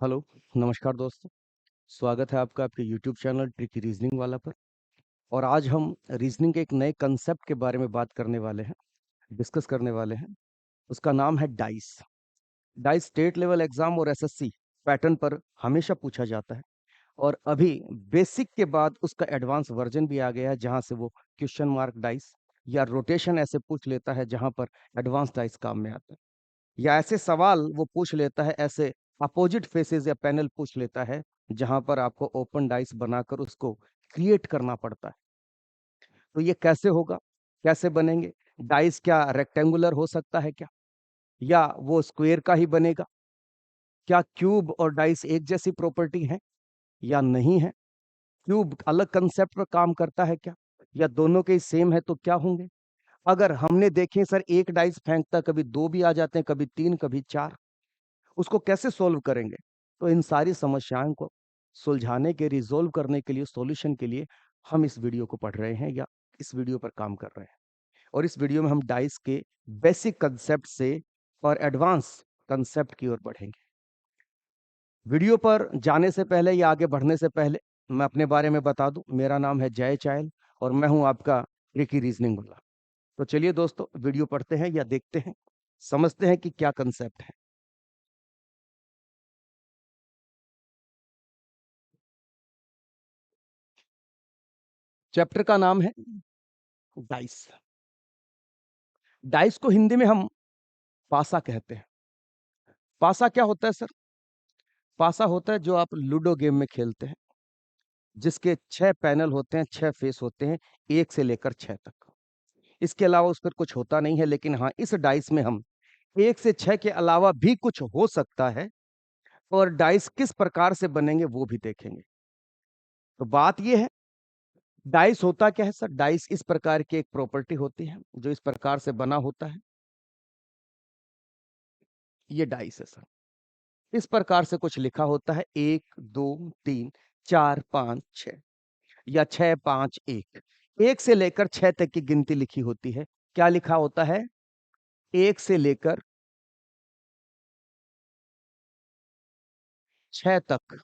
Hello, नमस्कार दोस्तों। स्वागत है आपका आपके यूट्यूब चैनल ट्रिकी रीजनिंग वाला पर। और आज हम रीजनिंग के एक नए कंसेप्ट के बारे में बात करने वाले हैं, डिस्कस करने वाले हैं। उसका नाम है dice. Dice state level exam और एसएससी पैटर्न पर हमेशा पूछा जाता है। और अभी बेसिक के बाद उसका एडवांस वर्जन भी आ गया है, जहां से वो क्वेश्चन मार्क डाइस या रोटेशन ऐसे पूछ लेता है, जहां पर एडवांस डाइस काम में आता है। या ऐसे सवाल वो पूछ लेता है, ऐसे अपोजिट फेसेस या पैनल पूछ लेता है, जहां पर आपको ओपन डाइस बनाकर उसको क्रिएट करना पड़ता है। तो ये कैसे होगा, कैसे बनेंगे? डाइस क्या रेक्टेंगुलर हो सकता है क्या, या वो स्क्वायर का ही बनेगा? क्या क्यूब और डाइस एक जैसी प्रॉपर्टी है या नहीं है? क्यूब अलग कंसेप्ट पर काम करता है क्या, या दोनों के सेम है तो क्या होंगे? अगर हमने देखें सर, एक डाइस फेंकता कभी दो भी आ जाते हैं, कभी तीन, कभी चार, उसको कैसे सोल्व करेंगे? तो इन सारी समस्याओं को सुलझाने के, रिजोल्व करने के लिए, सॉल्यूशन के लिए हम इस वीडियो को पढ़ रहे हैं या इस वीडियो पर काम कर रहे हैं। और इस वीडियो में हम डाइस के बेसिक कंसेप्ट से और एडवांस कंसेप्ट की ओर बढ़ेंगे। वीडियो पर जाने से पहले या आगे बढ़ने से पहले मैं अपने बारे में बता दूं, मेरा नाम है जय चायल और मैं हूं आपका ट्रिकी रीजनिंग वाला। तो चलिए दोस्तों, वीडियो पढ़ते हैं या देखते हैं, समझते हैं कि क्या कंसेप्ट है। चैप्टर का नाम है डाइस। डाइस को हिंदी में हम पासा कहते हैं। पासा क्या होता है सर? पासा होता है जो आप लूडो गेम में खेलते हैं, जिसके 6 पैनल होते हैं, 6 फेस होते हैं, 1 से लेकर 6 तक। इसके अलावा उस पर कुछ होता नहीं है, लेकिन हाँ, इस डाइस में हम 1 से 6 के अलावा भी कुछ हो सकता है। और डाइस किस प्रकार से बनेंगे वो भी देखेंगे। तो बात यह है, डाइस होता क्या है सर? डाइस इस प्रकार की एक प्रॉपर्टी होती है जो इस प्रकार से बना होता है। ये डाइस है सर। इस प्रकार से कुछ लिखा होता है, 1 2 3 4 5 6, या 6 5 1। 1 से लेकर 6 तक की गिनती लिखी होती है। क्या लिखा होता है? 1 से लेकर 6 तक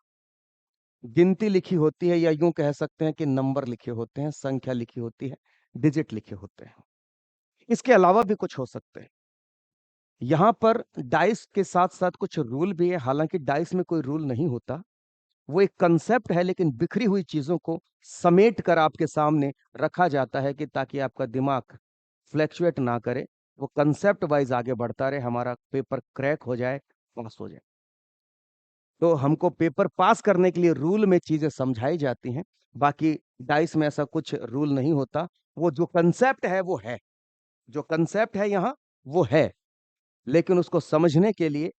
गिनती लिखी होती है, या यूं कह सकते हैं कि नंबर लिखे होते हैं, संख्या लिखी होती है, डिजिट लिखे होते हैं। इसके अलावा भी कुछ हो सकते हैं। यहां पर डाइस के साथ साथ कुछ रूल भी है। हालांकि डाइस में कोई रूल नहीं होता, वो एक कंसेप्ट है, लेकिन बिखरी हुई चीजों को समेट कर आपके सामने रखा जाता है, कि ताकि आपका दिमाग फ्लैक्चुएट ना करे, वो कंसेप्ट वाइज आगे बढ़ता रहे, हमारा पेपर क्रैक हो जाए, पास हो जाए। तो हमको पेपर पास करने के लिए रूल में चीजें समझाई जाती हैं। बाकी डाइस में ऐसा कुछ रूल नहीं होता। वो जो कंसेप्ट है वो है, जो कंसेप्ट है यहाँ वो है, लेकिन उसको समझने के लिए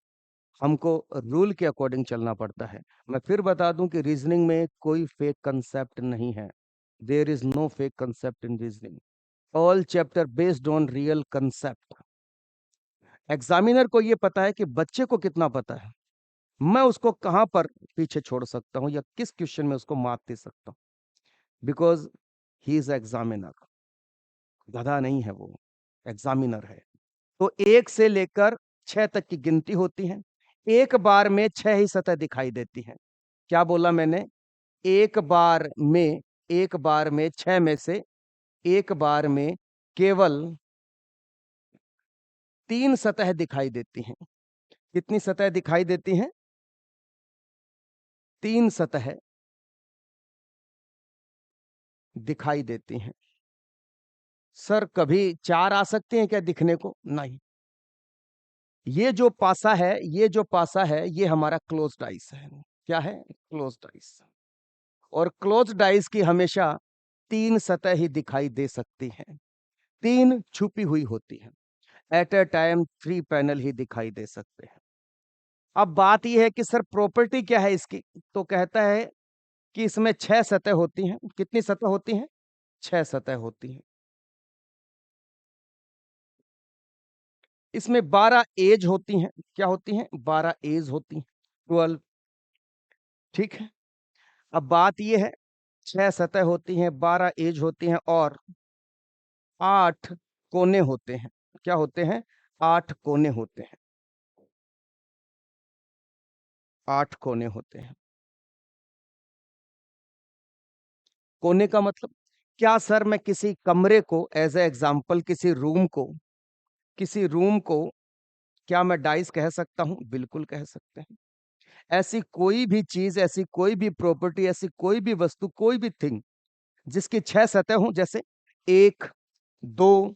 हमको रूल के अकॉर्डिंग चलना पड़ता है। मैं फिर बता दूं कि रीजनिंग में कोई फेक कंसेप्ट नहीं है। There is no fake concept in reasoning. All chapter based on real concept. Examiner को ये पता है कि बच्चे को कितना पता है, मैं उसको कहां पर पीछे छोड़ सकता हूं, या किस क्वेश्चन में उसको मार्क दे सकता हूं, बिकॉज ही इज एग्जामिनर। गधा नहीं है वो, एग्जामिनर है। तो 1 से लेकर 6 तक की गिनती होती है। एक बार में 6 ही सतह दिखाई देती है। क्या बोला मैंने? एक बार में, एक बार में 6 में से एक बार में केवल 3 सतह दिखाई देती हैं। कितनी सतह दिखाई देती हैं? 3 सतह दिखाई देती हैं। सर कभी 4 आ सकते हैं क्या दिखने को? नहीं। ये जो पासा है, ये जो पासा है, ये हमारा क्लोज डाइस है। क्या है? Close dice. और क्लोज डाइस की हमेशा 3 सतह ही दिखाई दे सकती हैं, 3 छुपी हुई होती हैं। एट ए टाइम 3 पैनल ही दिखाई दे सकते हैं। अब बात यह है कि सर प्रॉपर्टी क्या है इसकी? तो कहता है कि इसमें 6 सतह होती हैं। कितनी सतह होती हैं? 6 सतह होती हैं। इसमें 12 एज होती हैं। क्या होती हैं? 12 एज होती हैं, 12। ठीक है। अब बात यह है, 6 सतह होती हैं, 12 एज होती हैं, और 8 कोने होते हैं। क्या होते हैं? 8 कोने होते हैं। 8 कोने होते हैं। कोने का मतलब क्या सर? मैं किसी कमरे को एज ए एग्जाम्पल, किसी रूम को क्या मैं डाइस कह सकता हूं? बिल्कुल कह सकते हैं। ऐसी कोई भी चीज, ऐसी कोई भी प्रॉपर्टी, ऐसी कोई भी वस्तु, कोई भी थिंग जिसकी 6 सतह हों, जैसे 1, 2,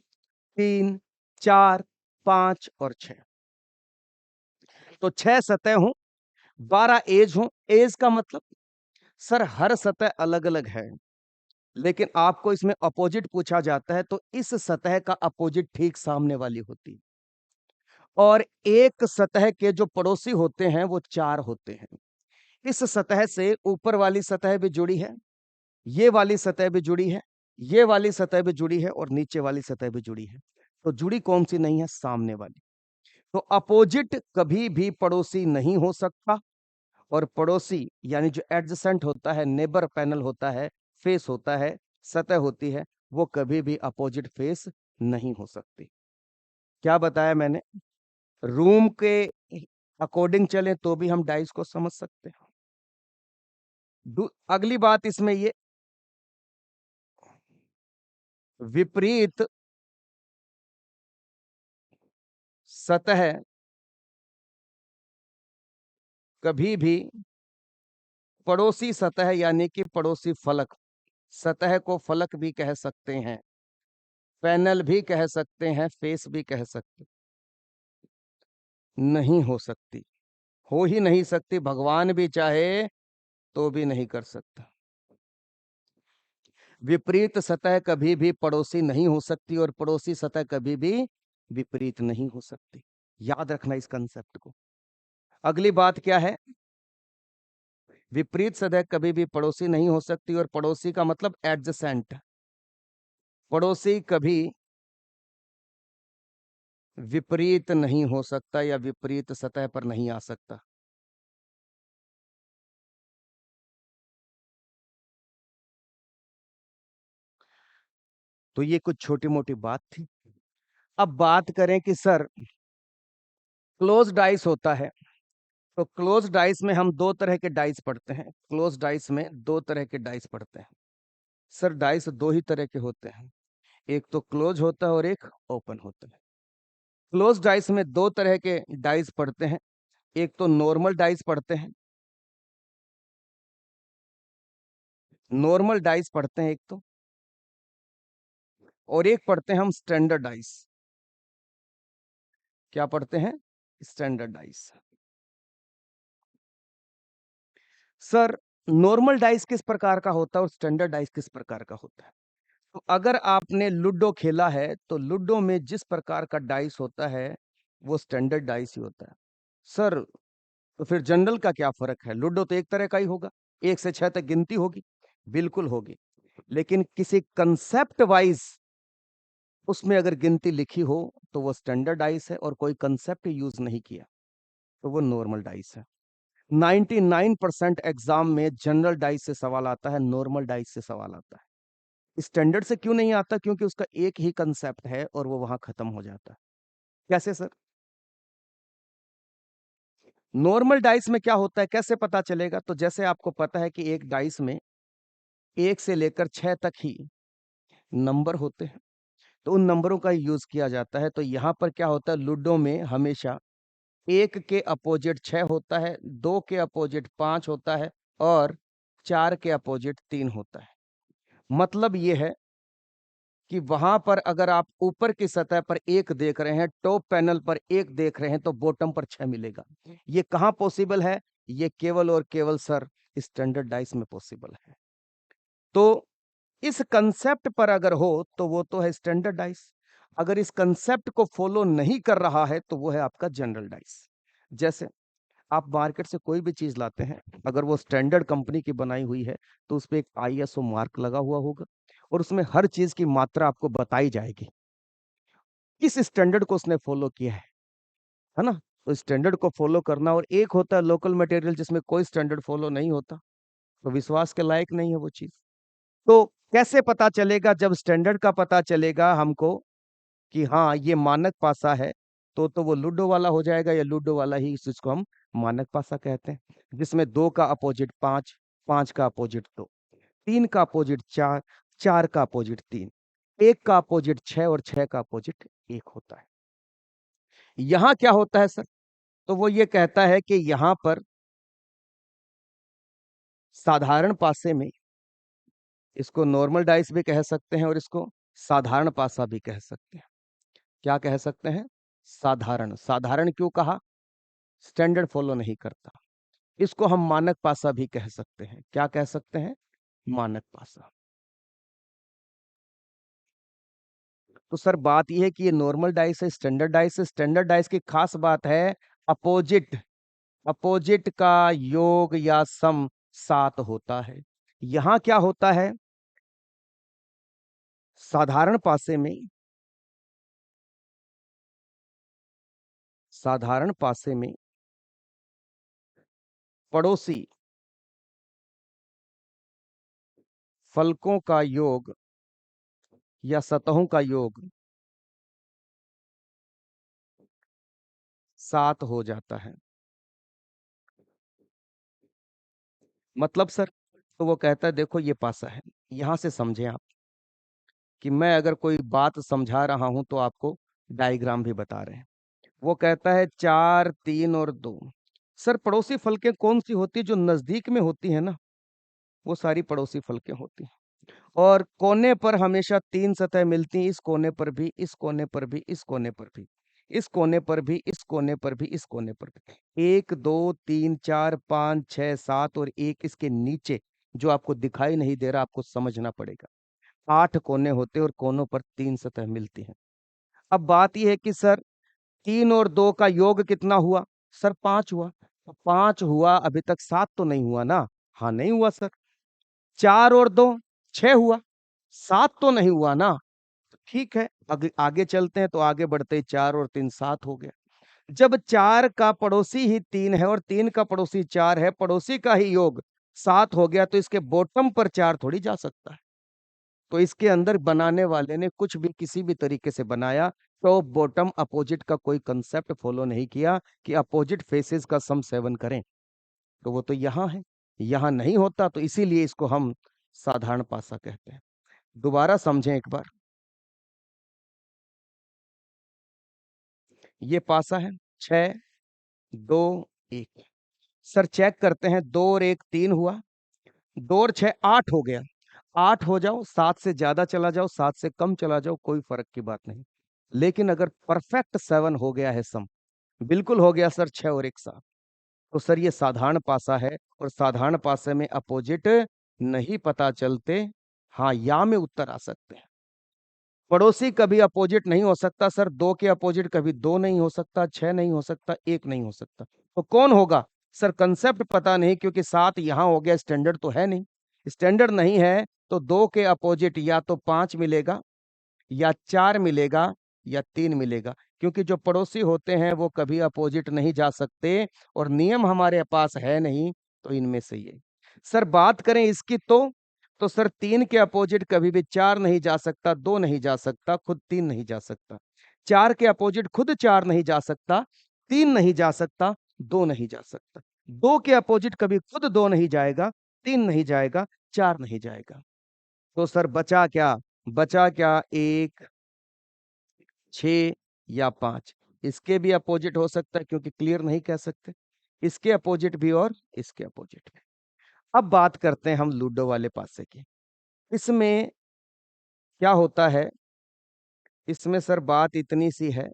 3, 4, 5 और 6, तो 6 सतह हों, 12 एज हों। एज का मतलब सर हर सतह अलग अलग है, लेकिन आपको इसमें अपोजिट पूछा जाता है तो इस सतह का अपोजिट ठीक सामने वाली होती है। और एक सतह के जो पड़ोसी होते हैं वो 4 होते हैं। इस सतह से ऊपर वाली सतह भी जुड़ी है, ये वाली सतह भी जुड़ी है, ये वाली सतह भी जुड़ी है और नीचे वाली सतह भी जुड़ी है। तो जुड़ी कौन सी नहीं है? सामने वाली। तो अपोजिट कभी भी पड़ोसी नहीं हो सकता, और पड़ोसी यानी जो एडजेसेंट होता है, नेबर पैनल होता है, फेस होता है, सतह होती है, वो कभी भी अपोजिट फेस नहीं हो सकती। क्या बताया मैंने? रूम के अकॉर्डिंग चले तो भी हम डाइस को समझ सकते हैं। अगली बात इसमें ये, विपरीत सतह कभी भी पड़ोसी सतह यानी कि पड़ोसी फलक, सतह को फलक भी कह सकते हैं, पैनल भी कह सकते हैं, फेस भी कह सकते, नहीं हो सकती। हो ही नहीं सकती, भगवान भी चाहे तो भी नहीं कर सकता। विपरीत सतह कभी भी पड़ोसी नहीं हो सकती और पड़ोसी सतह कभी भी विपरीत नहीं हो सकती। याद रखना इस कंसेप्ट को। अगली बात क्या है? विपरीत सतह कभी भी पड़ोसी नहीं हो सकती, और पड़ोसी का मतलब एडजेसेंट। पड़ोसी कभी विपरीत नहीं हो सकता या विपरीत सतह पर नहीं आ सकता। तो ये कुछ छोटी मोटी बात थी। अब बात करें कि सर क्लोज डाइस होता है, तो क्लोज डाइस में हम दो तरह के डाइस पढ़ते हैं। क्लोज डाइस में दो तरह के डाइस पढ़ते हैं। सर डाइस दो ही तरह के होते हैं, एक तो क्लोज होता है और एक ओपन होता है। क्लोज डाइस में दो तरह के डाइस पढ़ते हैं, एक तो नॉर्मल डाइस पढ़ते हैं, नॉर्मल डाइस पढ़ते हैं एक तो, और एक पढ़ते हैं हम स्टैंडर्ड डाइस। क्या पढ़ते हैं? Standard dice. Sir normal dice किस प्रकार का होता है और स्टैंडर्ड डाइस किस प्रकार का होता है? तो अगर आपने लूडो खेला है तो लूडो में जिस प्रकार का डाइस होता है वो स्टैंडर्ड डाइस ही होता है। सर तो फिर जनरल का क्या फर्क है? लूडो तो एक तरह का ही होगा, 1 से 6 तक गिनती होगी। बिल्कुल होगी, लेकिन किसी कंसेप्ट वाइज उसमें अगर गिनती लिखी हो तो वो स्टैंडर्ड डाइस है, और कोई कंसेप्ट यूज नहीं किया तो वो नॉर्मल डाइस है। 99% एग्जाम में जनरल डाइस से सवाल आता है, नॉर्मल डाइस से सवाल आता है। स्टैंडर्ड से क्यों नहीं आता? क्योंकि उसका एक ही कंसेप्ट है और वो वहां खत्म हो जाता है। कैसे सर? नॉर्मल डाइस में क्या होता है, कैसे पता चलेगा? तो जैसे आपको पता है कि एक डाइस में 1 से लेकर 6 तक ही नंबर होते हैं, तो उन नंबरों का यूज किया जाता है। तो यहाँ पर क्या होता है, लूडो में हमेशा 1 के अपोजिट 6 होता है, 2 के अपोजिट 5 होता है, और 4 के अपोजिट 3 होता है। मतलब ये है कि वहां पर अगर आप ऊपर की सतह पर 1 देख रहे हैं, टॉप पैनल पर 1 देख रहे हैं, तो बॉटम पर 6 मिलेगा। ये कहाँ पॉसिबल है? ये केवल और केवल सर स्टैंडर्ड डाइस में पॉसिबल है। तो इस कंसेप्ट पर अगर हो तो वो तो है स्टैंडर्ड डाइस। अगर इस कंसेप्ट को फॉलो नहीं कर रहा है तो वो है आपका जनरल डाइस। जैसे आप मार्केट से कोई भी चीज लाते हैं, अगर वो स्टैंडर्ड कंपनी की बनाई हुई है तो उस पे एक आईएसओ मार्क लगा हुआ होगा, और उसमें हर चीज की मात्रा आपको बताई जाएगी, किस स्टैंडर्ड को उसने फॉलो किया है ना? तो स्टैंडर्ड को फॉलो करना, और एक होता है लोकल मटेरियल जिसमें कोई स्टैंडर्ड फॉलो नहीं होता, तो विश्वास के लायक नहीं है वो चीज। तो कैसे पता चलेगा? जब स्टैंडर्ड का पता चलेगा हमको कि हाँ ये मानक पासा है, तो वो लूडो वाला हो जाएगा, या लूडो वाला ही इस चीज को हम मानक पासा कहते हैं, जिसमें 2 का अपोजिट 5, 5 का अपोजिट 2, 3 का अपोजिट 4, 4 का अपोजिट 3, 1 का अपोजिट 6 और 6 का अपोजिट 1 होता है। यहां क्या होता है सर? तो वो ये कहता है कि यहां पर साधारण पासे में, इसको नॉर्मल डाइस भी कह सकते हैं और इसको साधारण पासा भी कह सकते हैं। क्या कह सकते हैं? साधारण। साधारण क्यों कहा? स्टैंडर्ड फॉलो नहीं करता। इसको हम मानक पासा भी कह सकते हैं। क्या कह सकते हैं? मानक पासा। तो सर बात यह है कि ये नॉर्मल डाइस है, स्टैंडर्ड डाइस है। स्टैंडर्ड डाइस की खास बात है अपोजिट, अपोजिट का योग या सम 7 होता है। यहां क्या होता है? साधारण पासे में, साधारण पासे में पड़ोसी फलकों का योग या सतहों का योग 7 हो जाता है। मतलब सर, तो वो कहता है देखो ये पासा है, यहां से समझें आप कि मैं अगर कोई बात समझा रहा हूं तो आपको डायग्राम भी बता रहे हैं। वो कहता है 4, 3 और 2। सर पड़ोसी फलकें कौन सी होती है? जो नजदीक में होती है ना, वो सारी पड़ोसी फलकें होती हैं। और कोने पर हमेशा 3 सतह मिलती हैं, इस कोने पर भी, इस कोने पर भी, इस कोने पर भी, इस कोने पर भी, इस कोने पर भी, इस कोने पर भी। 1, 2, 3, 4, 5, 6, 7 और एक इसके नीचे जो आपको दिखाई नहीं दे रहा, आपको समझना पड़ेगा। 8 कोने होते हैं और कोनों पर 3 सतह मिलती हैं। अब बात यह है कि सर 3 और 2 का योग कितना हुआ? सर 5 हुआ। तो 5 हुआ, अभी तक 7 तो नहीं हुआ ना? हाँ नहीं हुआ सर। 4 और 2 6 हुआ, 7 तो नहीं हुआ ना? तो ठीक है, आगे आगे चलते हैं। तो आगे बढ़ते ही 4 और 3 7 हो गया। जब 4 का पड़ोसी ही 3 है और 3 का पड़ोसी 4 है, पड़ोसी का ही योग 7 हो गया, तो इसके बॉटम पर 4 थोड़ी जा सकता है। तो इसके अंदर बनाने वाले ने कुछ भी किसी भी तरीके से बनाया, तो बॉटम अपोजिट का कोई कंसेप्ट फॉलो नहीं किया कि अपोजिट फेसेस का सम 7 करें। तो वो तो यहां है, यहां नहीं होता, तो इसीलिए इसको हम साधारण पासा कहते हैं। दोबारा समझें एक बार। ये पासा है 6, 2, 1। सर चेक करते हैं, 2 और 1 3 हुआ, 2 और 6 8 हो गया। 8 हो जाओ, 7 से ज्यादा चला जाओ, 7 से कम चला जाओ, कोई फर्क की बात नहीं। लेकिन अगर परफेक्ट 7 हो गया है सम, बिल्कुल हो गया सर 6 और 1 7, तो सर ये साधारण पासा है। और साधारण पासे में अपोजिट नहीं पता चलते, हाँ या में उत्तर आ सकते हैं। पड़ोसी कभी अपोजिट नहीं हो सकता सर। 2 के अपोजिट कभी 2 नहीं हो सकता, 6 नहीं हो सकता, 1 नहीं हो सकता। तो कौन होगा? सर कंसेप्ट पता नहीं, क्योंकि 7 यहां हो गया, स्टैंडर्ड तो है नहीं। स्टैंडर्ड नहीं है तो 2 के अपोजिट या तो 5 मिलेगा, या 4 मिलेगा, या 3 मिलेगा। क्योंकि जो पड़ोसी होते हैं वो कभी अपोजिट नहीं जा सकते, और नियम हमारे पास है नहीं, तो इनमें से ये। सर बात करें इसकी तो सर 3 के अपोजिट कभी भी 4 नहीं जा सकता, 2 नहीं जा सकता, खुद 3 नहीं जा सकता। 4 के अपोजिट खुद 4 नहीं जा सकता, 3 नहीं जा सकता, 2 नहीं जा सकता। 2 के अपोजिट कभी खुद 2 नहीं जाएगा, 3 नहीं जाएगा, 4 नहीं जाएगा। तो सर बचा क्या? बचा क्या? 1, 6 या 5। इसके भी अपोजिट हो सकता है, क्योंकि क्लियर नहीं कह सकते। इसके अपोजिट भी और इसके अपोजिट भी। अब बात करते हैं हम लूडो वाले पासे की। इसमें क्या होता है? इसमें सर बात इतनी सी है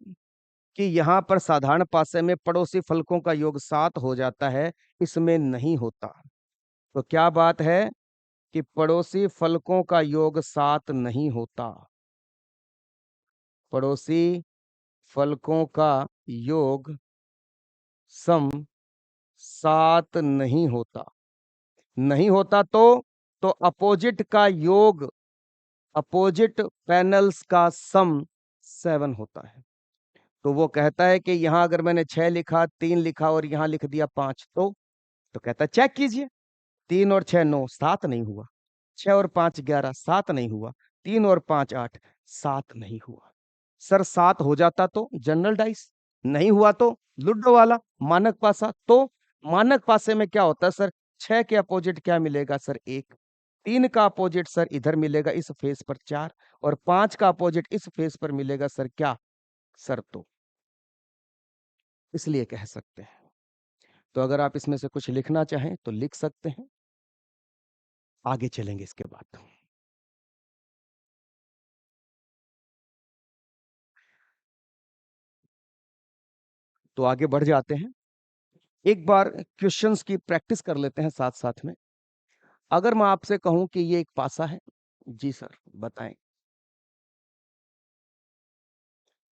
कि यहाँ पर साधारण पासे में पड़ोसी फलकों का योग 7 हो जाता है, इसमें नहीं होता। तो क्या बात है कि पड़ोसी फलकों का योग 7 नहीं होता। पड़ोसी फलकों का योग सम 7 नहीं होता। नहीं होता तो अपोजिट का योग, अपोजिट पैनल्स का सम 7 होता है। तो वो कहता है कि यहां अगर मैंने 6 लिखा, 3 लिखा और यहां लिख दिया 5, तो कहता है चेक कीजिए। 3 और 6 9, 7 नहीं हुआ। 6 और 5 11, 7 नहीं हुआ। 3 और 5 8, 7 नहीं हुआ। सर 7 हो जाता तो जनरल डाइस, नहीं हुआ तो लूडो वाला मानक पासा। तो मानक पासे में क्या होता है सर, 6 के अपोजिट क्या मिलेगा सर, 1। 3 का अपोजिट सर इधर मिलेगा इस फेस पर 4, और 5 का अपोजिट इस फेस पर मिलेगा सर क्या सर 2। इसलिए कह सकते हैं। तो अगर आप इसमें से कुछ लिखना चाहें तो लिख सकते हैं, आगे चलेंगे इसके बाद। तो आगे बढ़ जाते हैं, एक बार क्वेश्चंस की प्रैक्टिस कर लेते हैं साथ साथ में। अगर मैं आपसे कहूं कि ये एक पासा है, जी सर बताएं।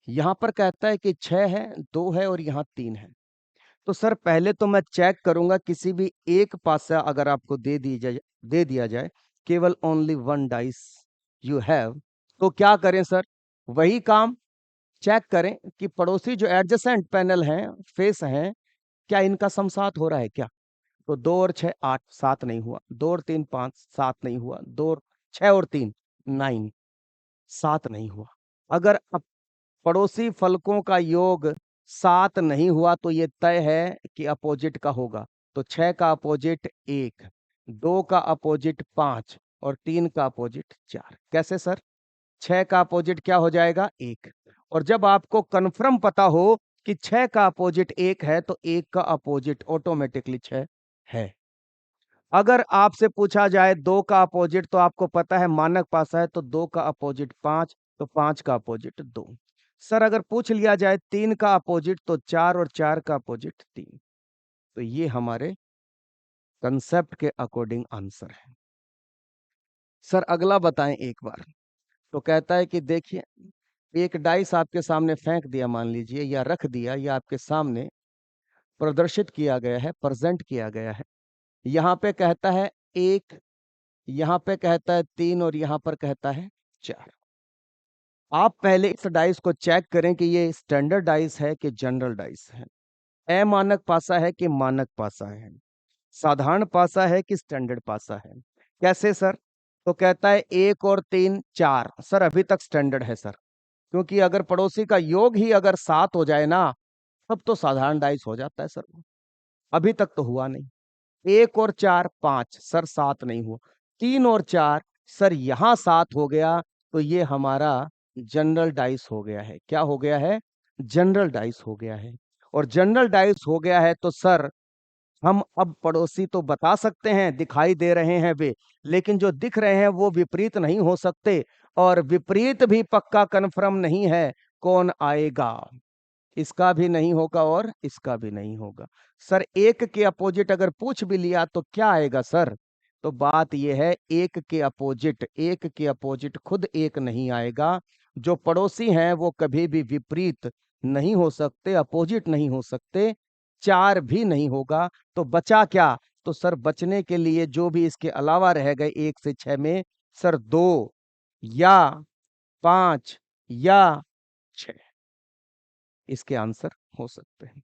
यहां पर कहता है कि 6 है, 2 है और यहां 3 है। तो सर पहले तो मैं चेक करूंगा, किसी भी एक पासा अगर आपको दे दिया जाए, केवल only one dice you have, तो क्या करें सर, वही काम चेक करें कि पड़ोसी जो एडजेसेंट पैनल हैं, फेस हैं, क्या इनका सम 7 हो रहा है क्या। तो 2 और 6 8, 7 नहीं हुआ। 2 और 3 5, 7 नहीं हुआ। 2 और 6 और 3 9, 7 नहीं हुआ। अगर अब पड़ोसी फलकों का योग 7 नहीं हुआ तो ये तय है कि अपोजिट का होगा। तो 6 का अपोजिट 1, 2 का अपोजिट 5 और 3 का अपोजिट 4। कैसे सर, 6 का अपोजिट क्या हो जाएगा, 1। और जब आपको कन्फर्म पता हो कि 6 का अपोजिट 1 है तो 1 का अपोजिट ऑटोमेटिकली 6 है। अगर आपसे पूछा जाए 2 का अपोजिट, तो आपको पता है मानक पासा है, तो 2 का अपोजिट 5, तो 5 का अपोजिट 2। सर अगर पूछ लिया जाए 3 का अपोजिट, तो 4 और 4 का अपोजिट 3। तो ये हमारे कंसेप्ट के अकॉर्डिंग आंसर है। सर अगला बताएं एक बार। तो कहता है कि देखिए, एक डाइस आपके सामने फेंक दिया मान लीजिए, या रख दिया, या आपके सामने प्रदर्शित किया गया है, प्रेजेंट किया गया है। यहाँ पे कहता है 1, यहाँ पे कहता है 3 और यहाँ पर कहता है 4। आप पहले इस डाइस को चेक करें कि ये स्टैंडर्ड डाइस है कि जनरल डाइस है, अमानक पासा है कि मानक पासा है, साधारण पासा है कि स्टैंडर्ड पासा है। कैसे सर, तो कहता है 1 और 3 4। सर अभी तक स्टैंडर्ड है सर, क्योंकि अगर पड़ोसी का योग ही अगर 7 हो जाए ना, तब तो साधारण डाइस हो जाता है सर। अभी तक तो हुआ नहीं। 1 और 4 5, सर 7 नहीं हुआ। 3 और 4, सर यहां 7 हो गया, तो ये हमारा जनरल डाइस हो गया है। क्या हो गया है, जनरल डाइस हो गया है। और जनरल डाइस हो गया है तो सर हम अब पड़ोसी तो बता सकते हैं, दिखाई दे रहे हैं वे, लेकिन जो दिख रहे हैं वो विपरीत नहीं हो सकते, और विपरीत भी पक्का कन्फर्म नहीं है। कौन आएगा, इसका भी नहीं होगा और इसका भी नहीं होगा। सर एक के अपोजिट अगर पूछ भी लिया तो क्या आएगा सर, तो बात यह है, एक के अपोजिट खुद एक नहीं आएगा। जो पड़ोसी हैं वो कभी भी विपरीत नहीं हो सकते, अपोजिट नहीं हो सकते। 4 भी नहीं होगा, तो बचा क्या। तो सर बचने के लिए जो भी इसके अलावा रह गए 1 से 6 में, सर 2 या 5 या 6 इसके आंसर हो सकते हैं।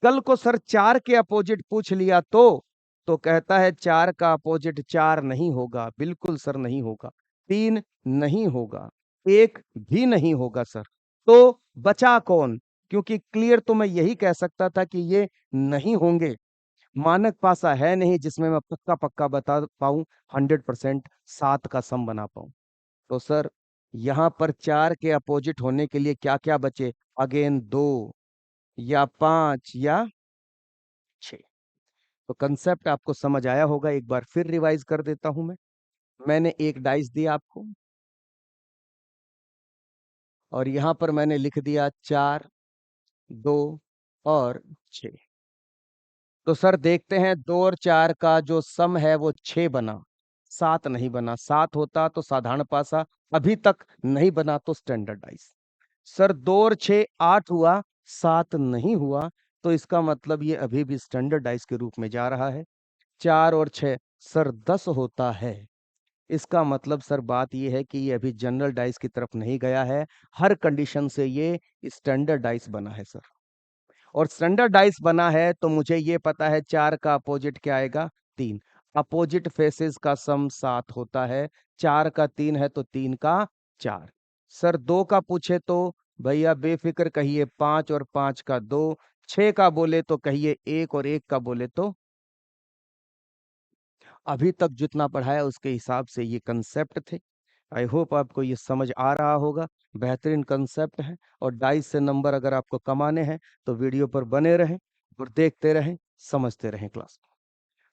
कल को सर 4 के अपोजिट पूछ लिया तो कहता है 4 का अपोजिट 4 नहीं होगा, बिल्कुल सर नहीं होगा। 3 नहीं होगा, 1 भी नहीं होगा सर। तो बचा कौन, क्योंकि क्लियर तो मैं यही कह सकता था कि ये नहीं होंगे। मानक पासा है नहीं जिसमें मैं पक्का पक्का बता पाऊं, 100% 7 का सम बना पाऊं। तो सर यहां पर 4 के अपोजिट होने के लिए क्या क्या बचे, अगेन 2 या 5 या 6। तो कंसेप्ट आपको समझ आया होगा, एक बार फिर रिवाइज कर देता हूं मैं। मैंने एक डाइस दिया आपको, और यहां पर मैंने लिख दिया 4, 2 और 6। तो सर देखते हैं 2 और 4 का जो सम है वो 6 बना, 7 नहीं बना। 7 होता तो साधारण पासा, अभी तक नहीं बना तो स्टैंडर्डाइज। सर 2 और 6 8 हुआ, 7 नहीं हुआ, तो इसका मतलब ये अभी भी स्टैंडर्डाइज के रूप में जा रहा है। 4 और 6 सर 10 होता है, इसका मतलब सर बात ये है कि ये अभी जनरल डाइस की तरफ नहीं गया है। हर कंडीशन से ये स्टैंडर्ड डाइस बना है सर। और स्टैंडर्ड डाइस बना है तो मुझे ये पता है 4 का अपोजिट क्या आएगा, 3। अपोजिट फेसेस का सम 7 होता है। 4 का 3 है तो 3 का 4। सर 2 का पूछे तो भैया बेफिक्र कहिए, 5 और 5 का 2, 6 का बोले तो कहिए 1 और 1 का बोले तो। अभी तक जितना पढ़ाया उसके हिसाब से ये कंसेप्ट थे। आई होप आपको ये समझ आ रहा होगा। बेहतरीन कंसेप्ट है, और डाइस से नंबर अगर आपको कमाने हैं तो वीडियो पर बने रहें और देखते रहें, समझते रहें क्लास।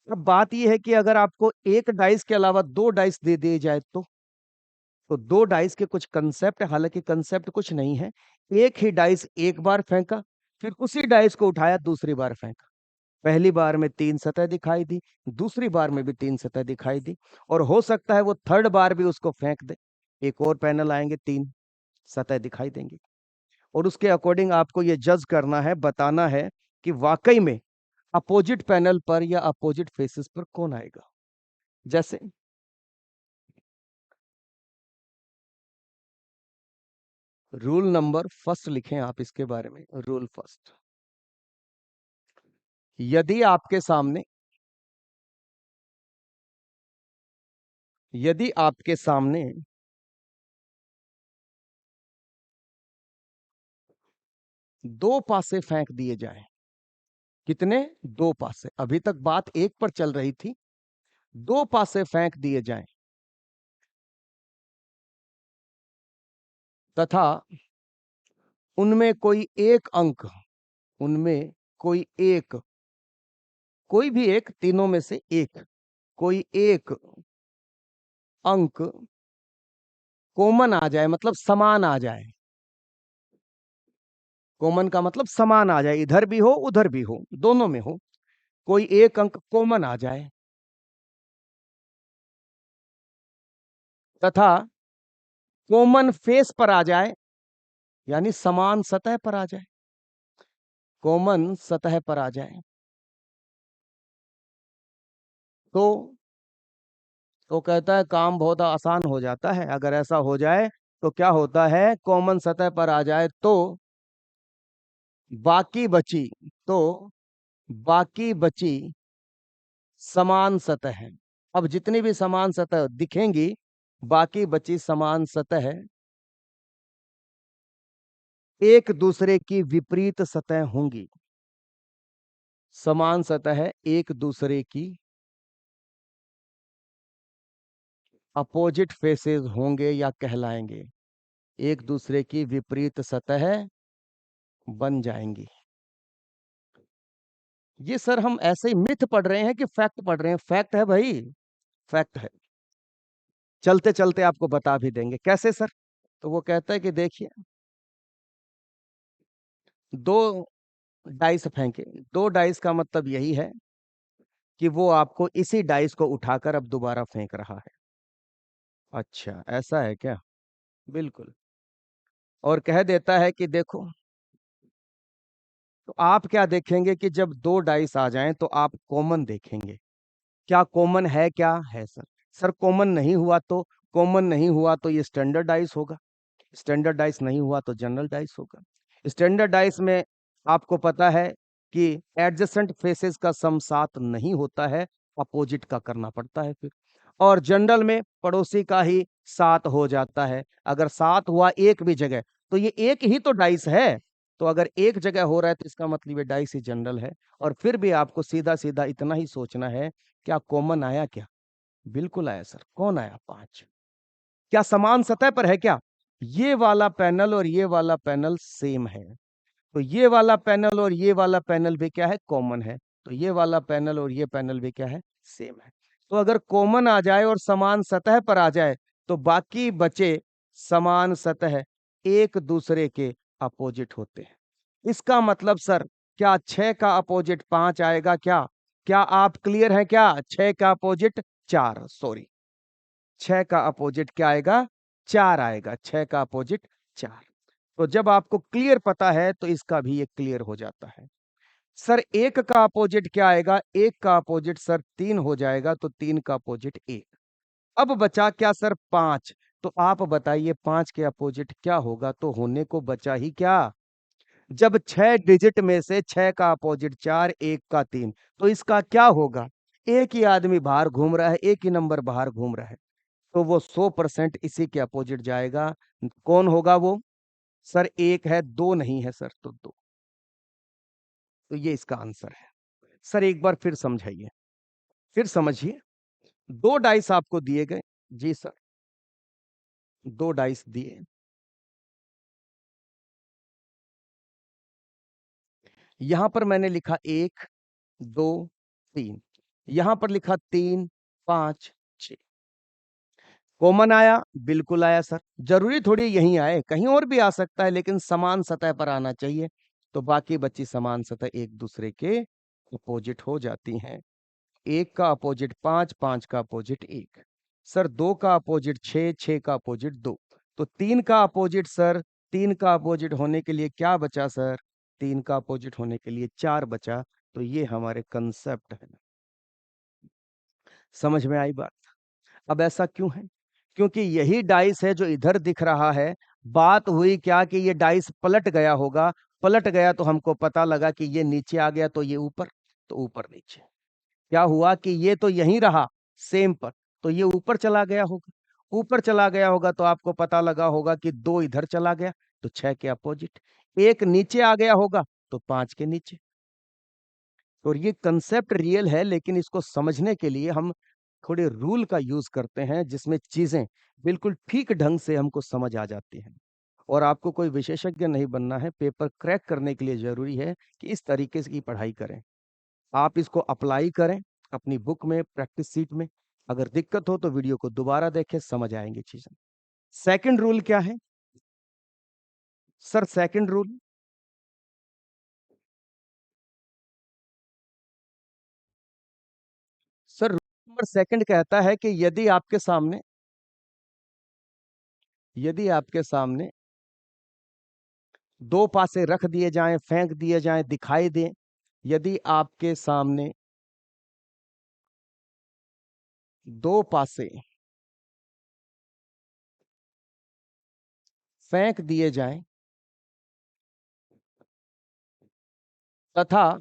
अब बात यह है कि अगर आपको एक डाइस के अलावा 2 डाइस दे दिए जाए तो 2 डाइस के कुछ कंसेप्ट, हालांकि कंसेप्ट कुछ नहीं है। एक ही डाइस एक बार फेंका, फिर उसी डाइस को उठाया, दूसरी बार फेंका। पहली बार में 3 सतह दिखाई दी, दूसरी बार में भी 3 सतह दिखाई दी, और हो सकता है वो थर्ड बार भी उसको फेंक दे। एक और पैनल आएंगे, 3 सतह दिखाई देंगी, और उसके अकॉर्डिंग आपको ये जज करना है, बताना है कि वाकई में अपोजिट पैनल पर या अपोजिट फेसेस पर कौन आएगा। जैसे रूल नंबर फर्स्ट लिखें आप इसके बारे में। रूल फर्स्ट, यदि आपके सामने यदि आपके सामने दो पासे फेंक दिए जाएं। कितने? 2 पासे। अभी तक बात एक पर चल रही थी। 2 पासे फेंक दिए जाएं तथा उनमें कोई एक अंक, उनमें कोई एक, कोई भी एक, तीनों में से एक, कोई एक अंक कॉमन आ जाए, मतलब समान आ जाए। कॉमन का मतलब समान आ जाए, इधर भी हो उधर भी हो, दोनों में हो, कोई एक अंक कॉमन आ जाए तथा कॉमन फेस पर आ जाए, यानी समान सतह पर आ जाए, कॉमन सतह पर आ जाए, तो कहता है काम बहुत आसान हो जाता है। अगर ऐसा हो जाए तो क्या होता है, कॉमन सतह पर आ जाए तो बाकी बची तो बाकी बची समान सतह है। अब जितनी भी समान सतह दिखेंगी, बाकी बची समान सतह एक दूसरे की विपरीत सतह होंगी। समान सतह एक दूसरे की अपोजिट फेसेस होंगे या कहलाएंगे, एक दूसरे की विपरीत सतह बन जाएंगी। ये सर हम ऐसे ही मिथ पढ़ रहे हैं कि फैक्ट पढ़ रहे हैं? फैक्ट है भाई, फैक्ट है। चलते चलते आपको बता भी देंगे कैसे सर। तो वो कहता है कि देखिए, 2 डाइस फेंके, 2 डाइस का मतलब यही है कि वो आपको इसी डाइस को उठाकर अब दोबारा फेंक रहा है। अच्छा, ऐसा है क्या? बिल्कुल। और कह देता है कि देखो, तो आप क्या देखेंगे कि जब 2 डाइस आ जाएं तो आप कॉमन देखेंगे। क्या कॉमन है? क्या है सर? सर कॉमन नहीं हुआ तो, कॉमन नहीं हुआ तो ये स्टैंडर्ड डाइस होगा, स्टैंडर्ड डाइस नहीं हुआ तो जनरल डाइस होगा। स्टैंडर्ड डाइस में आपको पता है कि एडजेसेंट फेसेस का सम 7 नहीं होता है, अपोजिट का करना पड़ता है फिर। और जनरल में पड़ोसी का ही 7 हो जाता है। अगर 7 हुआ एक भी जगह तो ये एक ही तो डाइस है। तो अगर एक जगह हो रहा है तो इसका मतलब ये डाइस ही जनरल है। और फिर भी आपको सीधा सीधा इतना ही सोचना है, क्या कॉमन आया? क्या बिल्कुल आया सर। कौन आया? 5। क्या समान सतह पर है? क्या ये वाला पैनल और ये वाला पैनल सेम है? तो ये वाला पैनल और ये वाला पैनल भी क्या है? कॉमन है। तो ये वाला पैनल और ये पैनल भी क्या है? सेम है। तो अगर कॉमन आ जाए और समान सतह पर आ जाए तो बाकी बचे समान सतह एक दूसरे के अपोजिट होते हैं। इसका मतलब सर, क्या 6 का अपोजिट 5 आएगा? क्या क्या आप क्लियर हैं? क्या 6 का अपोजिट 4, सॉरी, 6 का अपोजिट क्या आएगा? 4 आएगा। 6 का अपोजिट 4। तो जब आपको क्लियर पता है तो इसका भी ये क्लियर हो जाता है। सर 1 का अपोजिट क्या आएगा? 1 का अपोजिट सर 3 हो जाएगा, तो 3 का अपोजिट 1। अब बचा क्या सर? 5। तो आप बताइए 5 के अपोजिट क्या होगा? तो होने को बचा ही क्या? जब 6 डिजिट में से 6 का अपोजिट 4, 1 का 3, तो इसका क्या होगा? एक ही आदमी बाहर घूम रहा है, एक ही नंबर बाहर घूम रहा है, तो वो 100% इसी के अपोजिट जाएगा। कौन होगा वो? सर एक है, दो नहीं है सर, तो दो। तो ये इसका आंसर है। सर एक बार फिर समझाइए, फिर समझिए। दो डाइस आपको दिए गए। जी सर, दो डाइस दिए। यहां पर मैंने लिखा 1 2 3, यहां पर लिखा 3 5 6। कॉमन आया? बिल्कुल आया सर। जरूरी थोड़ी यहीं आए, कहीं और भी आ सकता है, लेकिन समान सतह पर आना चाहिए। तो बाकी बची समान सतह एक दूसरे के अपोजिट हो जाती हैं। 1 का अपोजिट 5, 5 का अपोजिट 1। सर 2 का अपोजिट 6, 6 का अपोजिट 2। तो 3 का अपोजिट सर, 3 का अपोजिट होने के लिए क्या बचा सर? 3 का अपोजिट होने के लिए 4 बचा। तो ये हमारे कंसेप्ट है। समझ में आई बात? अब ऐसा क्यों है? क्योंकि यही डाइस है जो इधर दिख रहा है। बात हुई क्या कि ये डाइस पलट गया होगा। पलट गया तो हमको पता लगा कि ये नीचे आ गया, तो ये ऊपर, तो ऊपर नीचे। क्या हुआ कि ये तो यहीं रहा सेम पर, तो ये ऊपर चला गया होगा। ऊपर चला गया होगा तो आपको पता लगा होगा कि 2 इधर चला गया, तो 6 के अपोजिट। एक नीचे आ गया होगा तो 5 के नीचे। और ये कंसेप्ट रियल है, लेकिन इसको समझने के लिए हम थोड़े रूल का यूज करते हैं, जिसमें चीजें बिल्कुल ठीक ढंग से हमको समझ आ जाती हैं। और आपको कोई विशेषज्ञ नहीं बनना है, पेपर क्रैक करने के लिए जरूरी है कि इस तरीके की पढ़ाई करें। आप इसको अप्लाई करें अपनी बुक में, प्रैक्टिस सीट में। अगर दिक्कत हो तो वीडियो को दोबारा देखें, समझ आएंगी चीजें। सेकंड रूल क्या है sir? Second rule, sir rule number second कहता है कि यदि आपके सामने दो पासे रख दिए जाएं, फेंक दिए जाएं, दिखाई दें। यदि आपके सामने दो पासे फेंक दिए जाएं तथा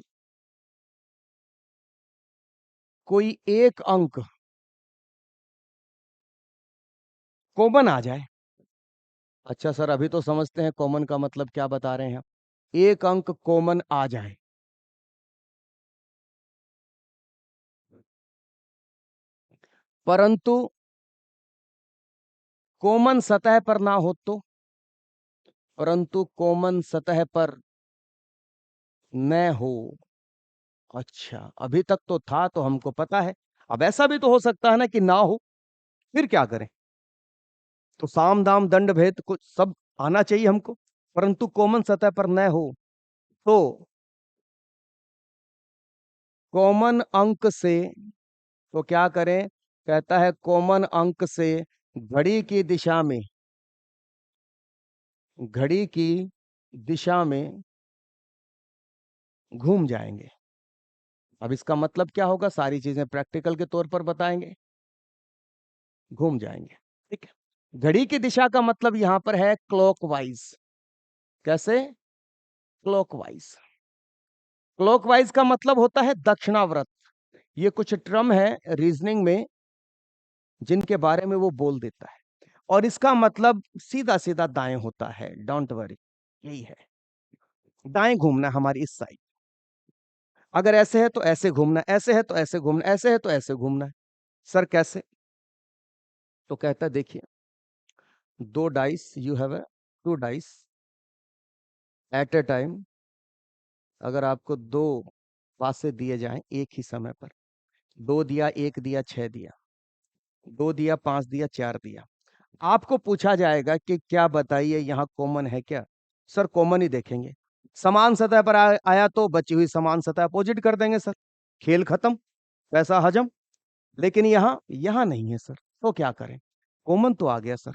कोई एक अंक कॉमन आ जाए। अच्छा सर, अभी तो समझते हैं कॉमन का मतलब क्या बता रहे हैं आप। एक अंक कॉमन आ जाए, परंतु कॉमन सतह पर ना हो तो, परंतु कॉमन सतह पर न हो। अच्छा, अभी तक तो था तो हमको पता है। अब ऐसा भी तो हो सकता है ना कि ना हो, फिर क्या करें? तो साम दाम दंड भेद कुछ सब आना चाहिए हमको, परंतु कॉमन सतह पर न हो। तो कॉमन अंक से, तो क्या करें? कहता है कॉमन अंक से घड़ी की दिशा में, घड़ी की दिशा में घूम जाएंगे। अब इसका मतलब क्या होगा, सारी चीजें प्रैक्टिकल के तौर पर बताएंगे। घूम जाएंगे, ठीक है। घड़ी की दिशा का मतलब यहां पर है क्लॉकवाइज। कैसे? क्लॉकवाइज। क्लॉकवाइज का मतलब होता है दक्षिणावर्त। ये कुछ टर्म है रीजनिंग में जिनके बारे में वो बोल देता है, और इसका मतलब सीधा सीधा दाएं होता है। डोंट वरी, यही है। दाएं घूमना हमारी इस साइड। अगर ऐसे है तो ऐसे घूमना, ऐसे है तो ऐसे घूमना, ऐसे है तो ऐसे घूमना है। सर कैसे? तो कहता है देखिए, दो dice, you have a two dice at a time. अगर आपको दो पासे दिए जाएं एक ही समय पर, दो दिया, एक दिया, छह दिया, दो दिया, पांच दिया, चार दिया, आपको पूछा जाएगा कि क्या बताइए यहाँ कॉमन है क्या? सर कॉमन ही देखेंगे। समान सतह पर आया तो बची हुई समान सतह अपोजिट कर देंगे सर, खेल खत्म, पैसा हजम। लेकिन यहाँ नहीं है सर, तो क्या करें? कॉमन तो आ गया सर,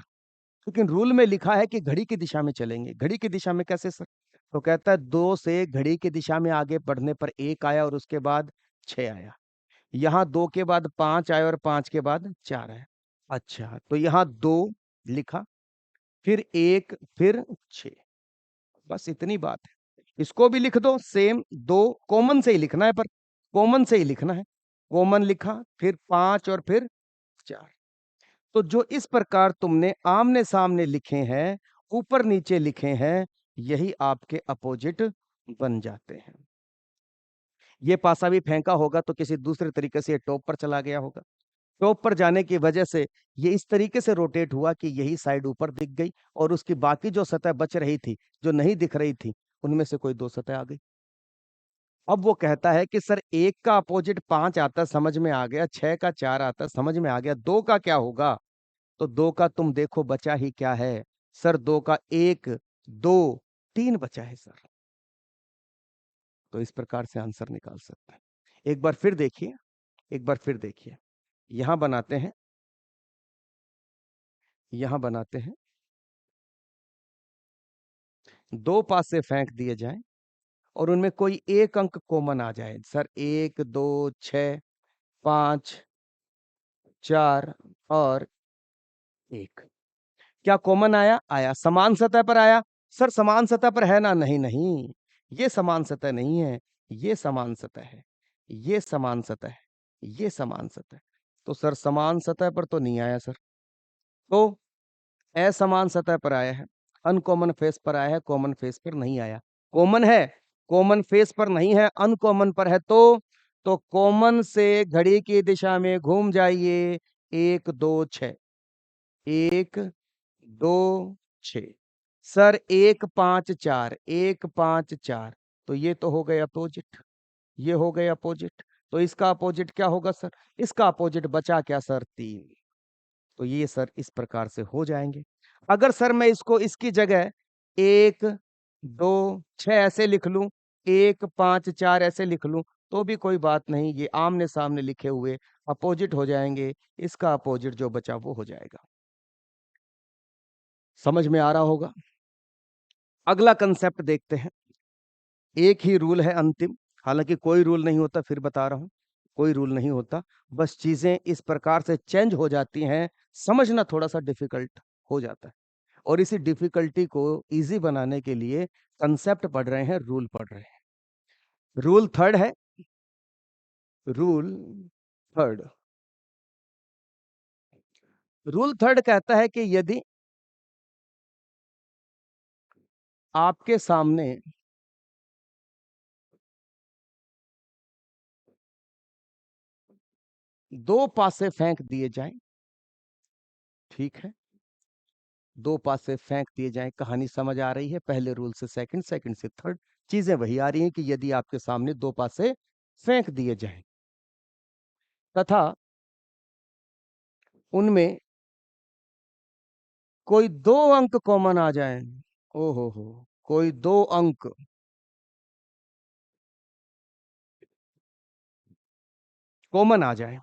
लेकिन रूल में लिखा है कि घड़ी की दिशा में चलेंगे। घड़ी की दिशा में कैसे सर? तो कहता है दो से घड़ी की दिशा में आगे बढ़ने पर एक आया और उसके बाद छह आया। यहाँ दो के बाद पांच आया और पांच के बाद चार आया। अच्छा, तो यहाँ दो लिखा, फिर एक, फिर छह। बस इतनी बात है। इसको भी लिख दो सेम, दो कॉमन से ही लिखना है, पर कॉमन से ही लिखना है। कॉमन लिखा, फिर पांच और फिर चार। तो जो इस प्रकार तुमने आमने सामने लिखे हैं, ऊपर नीचे लिखे हैं, यही आपके अपोजिट बन जाते हैं। ये पासा भी फेंका होगा तो किसी दूसरे तरीके से ये टॉप पर चला गया होगा। टॉप पर जाने की वजह से ये इस तरीके से रोटेट हुआ कि यही साइड ऊपर दिख गई, और उसकी बाकी जो सतह बच रही थी, जो नहीं दिख रही थी, उनमें से कोई दो सतह आ गई। अब वो कहता है कि सर एक का अपोजिट 5 आता, समझ में आ गया, 6 का 4 आता, समझ में आ गया, 2 का क्या होगा? तो 2 का तुम देखो बचा ही क्या है। सर 2 का 1 2 3 बचा है सर। तो इस प्रकार से आंसर निकाल सकते हैं। एक बार फिर देखिए, एक बार फिर देखिए, यहां बनाते हैं, यहां बनाते हैं, दो पासे फेंक दिए जाएं और उनमें कोई एक अंक कॉमन आ जाए। सर 1 2 6 5 4 और 1, क्या कॉमन आया? आया। समान सतह पर आया? सर समान सतह पर है ना? नहीं नहीं, ये समान सतह नहीं है, ये समान सतह है, ये समान सतह है, ये समान सतह है। तो सर समान सतह पर तो नहीं आया सर, तो असमान सतह पर आया है, अनकॉमन फेस पर आया है, कॉमन फेस पर नहीं आया। कॉमन है, कॉमन फेस पर नहीं है, अनकॉमन पर है, तो कॉमन से घड़ी की दिशा में घूम जाइए। 1 2 6, 1 2 6। सर 1 5 4, 1 5 4, तो ये तो हो गए अपोजिट, ये हो गए अपोजिट। तो इसका अपोजिट क्या होगा सर? इसका अपोजिट बचा क्या सर? 3। तो ये सर इस प्रकार से हो जाएंगे। अगर सर मैं इसको इसकी जगह 1 2 6 ऐसे लिख लूं, 1 5 4 ऐसे लिख लूं, तो भी कोई बात नहीं, ये आमने सामने लिखे हुए अपोजिट हो जाएंगे। इसका अपोजिट जो बचा वो हो जाएगा। समझ में आ रहा होगा। अगला कंसेप्ट देखते हैं। एक ही रूल है अंतिम, हालांकि कोई रूल नहीं होता, फिर बता रहा हूं, कोई रूल नहीं होता, बस चीजें इस प्रकार से चेंज हो जाती हैं, समझना थोड़ा सा डिफिकल्ट हो जाता है। और इसी डिफिकल्टी को इजी बनाने के लिए कंसेप्ट पढ़ रहे हैं, रूल पढ़ रहे हैं। रूल थर्ड है, रूल थर्ड, रूल थर्ड कहता है कि यदि आपके सामने दो पासे फेंक दिए जाएं, ठीक है, दो पासे फेंक दिए जाएं, कहानी समझ आ रही है? पहले रूल से सेकंड, सेकंड से थर्ड, चीजें वही आ रही हैं कि यदि आपके सामने दो पासे फेंक दिए जाएं तथा उनमें कोई दो अंक कॉमन आ जाएं, ओ हो, कोई दो अंक कॉमन आ जाए,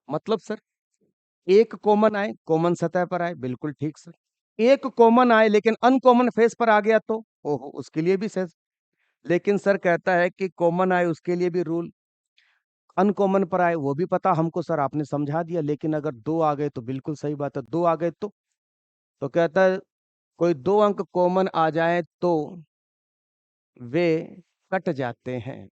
मतलब सर एक कॉमन आए, कॉमन सतह पर आए, बिल्कुल ठीक सर। एक कॉमन आए लेकिन अनकॉमन फेस पर आ गया तो ओहो, उसके लिए भी सर, लेकिन सर कहता है कि कॉमन आए उसके लिए भी रूल, अनकॉमन पर आए वो भी पता हमको सर, आपने समझा दिया, लेकिन अगर दो आ गए तो बिल्कुल सही बात है, दो आ गए तो कहता है कोई दो अंक कॉमन आ जाए तो वे कट जाते हैं।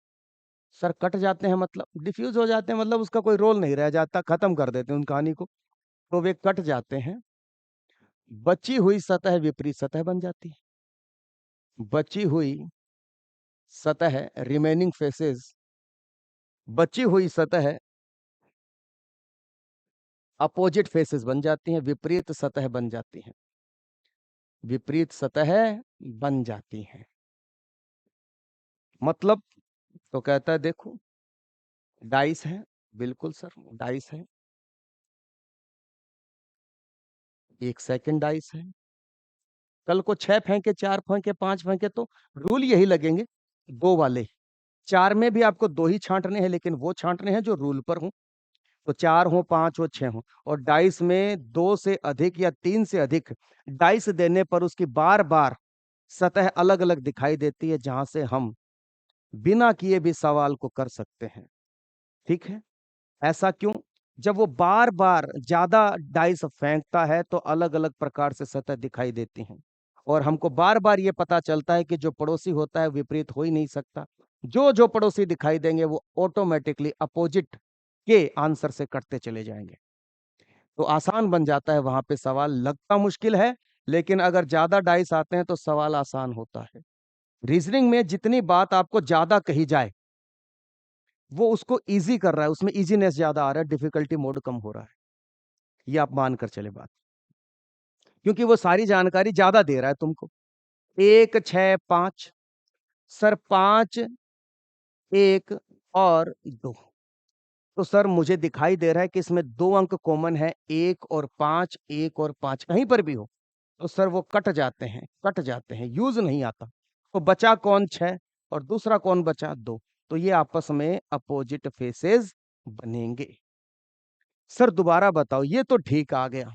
सर कट जाते हैं मतलब डिफ्यूज हो जाते हैं, मतलब उसका कोई रोल नहीं रह जाता, खत्म कर देते हैं उन कहानी को, तो वे कट जाते हैं। बची हुई सतह विपरीत सतह बन जाती है, बची हुई सतह रिमेनिंग फेसेस, बची हुई सतह अपोजिट फेसेस बन जाती हैं, विपरीत सतह बन जाती हैं, विपरीत सतह बन जाती हैं। मतलब तो कहता है देखो डाइस है, बिल्कुल सर डाइस है, एक सेकंड डाइस है, कल को 6 फेंके, 4 फेंके, 5 फेंके तो रूल यही लगेंगे दो वाले। 4 में भी आपको दो ही छांटने हैं, लेकिन वो छांटने हैं जो रूल पर हों, तो 4 हो, 5 हो, 6 हो। और डाइस में 2 से अधिक या 3 से अधिक डाइस देने पर उसकी बार बार सतह अलग अलग दिखाई देती है, जहां से हम बिना किए भी सवाल को कर सकते हैं। ठीक है, ऐसा क्यों? जब वो बार बार ज्यादा डाइस फेंकता है तो अलग अलग प्रकार से सतह दिखाई देती हैं, और हमको बार बार ये पता चलता है कि जो पड़ोसी होता है विपरीत हो ही नहीं सकता, जो जो पड़ोसी दिखाई देंगे वो ऑटोमेटिकली अपोजिट के आंसर से कटते चले जाएंगे। तो आसान बन जाता है वहां पे सवाल। लगता मुश्किल है, लेकिन अगर ज्यादा डाइस आते हैं तो सवाल आसान होता है। रीजनिंग में जितनी बात आपको ज्यादा कही जाए, वो उसको इजी कर रहा है, उसमें इजीनेस ज्यादा आ रहा है, डिफिकल्टी मोड कम हो रहा है। ये आप मानकर चले बात, क्योंकि वो सारी जानकारी ज्यादा दे रहा है तुमको। 1, 6, 5, सर 5, 1 और 2। तो सर मुझे दिखाई दे रहा है कि इसमें 2 अंक कॉमन है, 1 और 5, 1 और 5 कहीं पर भी हो तो सर वो कट जाते हैं, कट जाते हैं, यूज नहीं आता। तो बचा कौन? 6। और दूसरा कौन बचा? 2। तो ये आपस में अपोजिट फेसेस बनेंगे। सर दोबारा बताओ, ये तो ठीक आ गया,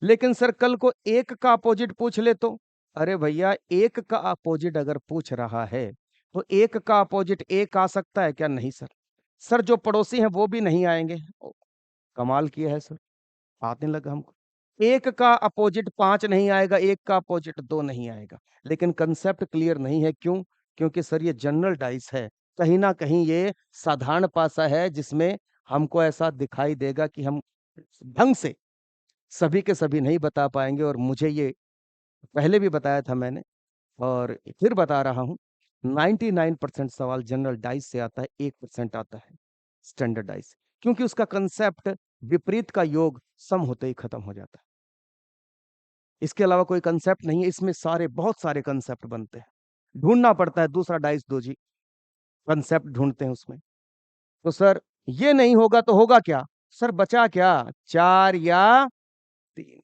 लेकिन सर कल को 1 का अपोजिट पूछ ले तो? अरे भैया, 1 का अपोजिट अगर पूछ रहा है तो 1 का अपोजिट 1 आ सकता है क्या? नहीं सर। सर जो पड़ोसी हैं वो भी नहीं आएंगे। ओ, कमाल किया है सर, आने लगा हमको। 1 का अपोजिट 5 नहीं आएगा, 1 का अपोजिट 2 नहीं आएगा। लेकिन कंसेप्ट क्लियर नहीं है, क्यों? क्योंकि सर ये जनरल डाइस है, कहीं ना कहीं ये साधारण पासा है, जिसमें हमको ऐसा दिखाई देगा कि हम ढंग से सभी के सभी नहीं बता पाएंगे। और मुझे ये पहले भी बताया था मैंने, और फिर बता रहा हूं, 99% सवाल जनरल डाइस से आता है, 1% आता है स्टैंडर्ड डाइस। क्योंकि उसका कंसेप्ट विपरीत का योग सम होते ही खत्म हो जाता है। इसके अलावा कोई कंसेप्ट नहीं है इसमें, सारे बहुत सारे कंसेप्ट बनते हैं, ढूंढना पड़ता है दूसरा डाइस दो जी, कंसेप्ट ढूंढते हैं उसमें। तो सर ये नहीं होगा तो होगा क्या? सर बचा क्या? 4 या 3?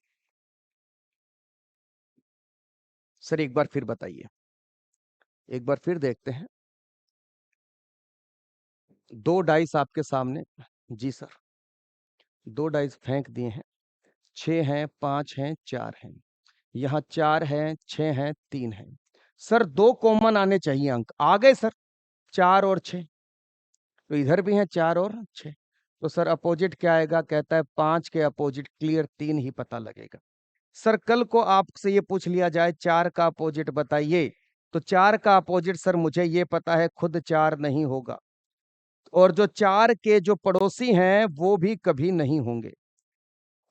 सर एक बार फिर बताइए, एक बार फिर देखते हैं। 2 डाइस आपके सामने, जी सर, 2 डाइस फेंक दिए हैं। 6 हैं, 5 हैं, 4 हैं। यहाँ 4 हैं, 6 हैं, 3 हैं। सर 2 कॉमन आने चाहिए अंक, आ गए सर, 4 और 6। तो इधर भी हैं 4 और 6। तो सर अपोजिट क्या आएगा? कहता है 5 के अपोजिट क्लियर 3 ही पता लगेगा। सर कल को आपसे ये पूछ लिया जाए 4 का अपोजिट बताइए, तो 4 का अपोजिट सर मुझे ये पता है खुद 4 नहीं होगा, और जो 4 के जो पड़ोसी हैं वो भी कभी नहीं होंगे।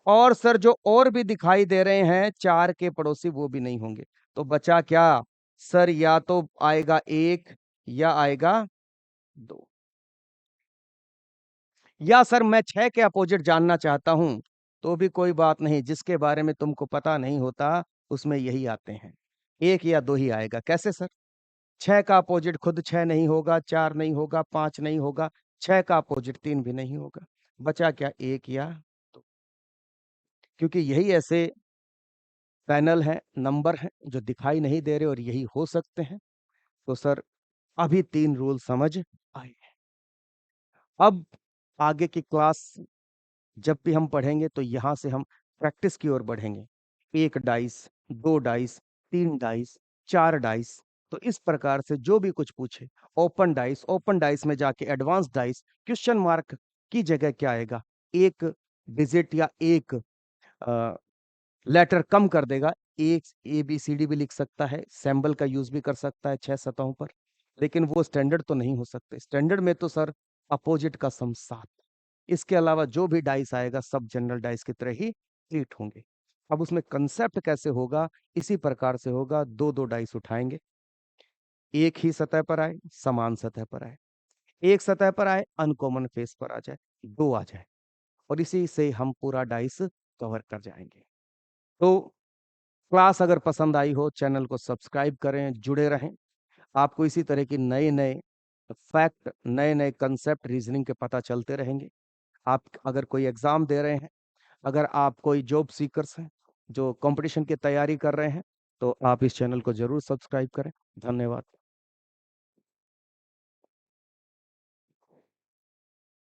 और सर जो और भी दिखाई दे रहे हैं 4 के पड़ोसी, वो भी नहीं होंगे। तो बचा क्या? सर या तो आएगा 1 या आएगा 2। या सर मैं 6 के अपोजिट जानना चाहता हूं, तो भी कोई बात नहीं, जिसके बारे में तुमको पता नहीं होता उसमें यही आते हैं, 1 या 2 ही आएगा। कैसे सर? 6 का अपोजिट खुद 6 नहीं होगा, 4 नहीं होगा, 5 नहीं होगा, 6 का अपोजिट 3 भी नहीं होगा। बचा क्या? 1 या 2। क्योंकि यही ऐसे पैनल हैं, नंबर हैं जो दिखाई नहीं दे रहे और यही हो सकते हैं। तो सर अभी 3 रूल समझ आए। अब आगे की क्लास जब भी हम पढ़ेंगे तो यहाँ से हम प्रैक्टिस की ओर बढ़ेंगे। 1 डाइस, 2 डाइस, 3 डाइस, 4 डाइस। तो इस प्रकार से जो भी कुछ पूछे, ओपन डाइस, ओपन डाइस में जाके एडवांस डाइस, क्वेश्चन मार्क की जगह क्या आएगा? एक डिजिट या एक लेटर कम कर देगा। एक ABCD भी लिख सकता है, सैम्बल का यूज भी कर सकता है 6 सतहों पर, लेकिन वो स्टैंडर्ड तो नहीं हो सकते। स्टैंडर्ड में तो सर अपोजिट का सम 7। इसके अलावा जो भी डाइस आएगा सब जनरल डाइस की तरह ही ट्रीट होंगे। अब उसमें कंसेप्ट कैसे होगा? इसी प्रकार से होगा, 2-2 डाइस उठाएंगे, एक ही सतह पर आए, समान सतह पर आए, एक सतह पर आए, अनकॉमन फेस पर आ जाए, 2 आ जाए, और इसी से हम पूरा डाइस कवर कर जाएंगे। तो क्लास अगर पसंद आई हो, चैनल को सब्सक्राइब करें, जुड़े रहें। आपको इसी तरह की नए नए फैक्ट, नए नए कंसेप्ट रीजनिंग के पता चलते रहेंगे। आप अगर कोई एग्जाम दे रहे हैं, अगर आप कोई जॉब सीकर्स हैं जो कंपटीशन की तैयारी कर रहे हैं, तो आप इस चैनल को जरूर सब्सक्राइब करें। धन्यवाद।